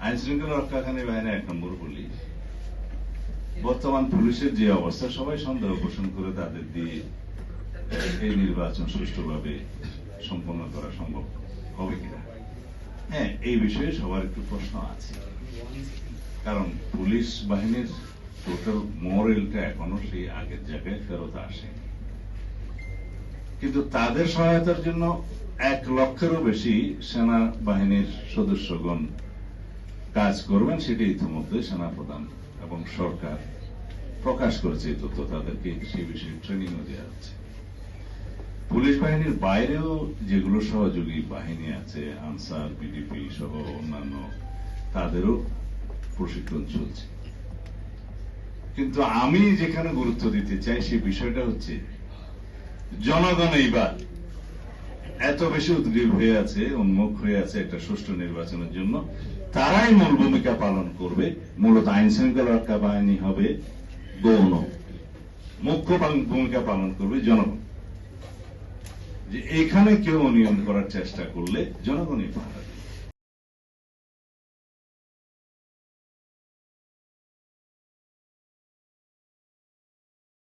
আইন শৃঙ্খলা রক্ষাকারী বাহিনী 1 নম্বর পুলিশ। বর্তমান পুলিশের যে অবস্থা, সবাই সন্দেহ পোষণ করে তাদের দিয়ে এই নির্বাচন সুষ্ঠুভাবে সম্পন্ন করা সম্ভব হবে কিনা। হ্যাঁ, এই বিষয়ে সবার একটু প্রশ্ন আছে, কারণ পুলিশ বাহিনীর টোটাল মোরালটা এখনো সেই আগের জায়গায় ফেরত আসেনি। কিন্তু তাদের সহায়তার জন্য 1 লক্ষেরও বেশি সেনা বাহিনীর সদস্যগণ কাজ করবেন, সেটি ইতিমধ্যে সেনাপ্রধান এবং সরকার প্রকাশ করেছে। এই তথ্য তাদেরকে সেই বিষয়ে ট্রেনিংও দেওয়া হচ্ছে। পুলিশ বাহিনীর বাইরেও যেগুলো সহযোগী বাহিনী আছে, আনসার, বিডিপি সহ অন্যান্য, তাদেরও প্রশিক্ষণ চলছে। কিন্তু আমি যেখানে গুরুত্ব দিতে চাই সেই বিষয়টা হচ্ছে, জনগণ এইবার এত বেশি উদ্গ্রীব হয়ে আছে, উন্মুখ হয়ে আছে একটা সুষ্ঠু নির্বাচনের জন্য। তারাই মূল ভূমিকা পালন করবে। মূলত আইন শৃঙ্খলা রক্ষা বাহিনী হবে গৌণ, মুখ্য ভূমিকা পালন করবে জনগণ। যে এখানে কেউ অনিয়ম করার চেষ্টা করলে জনগণই পাহারা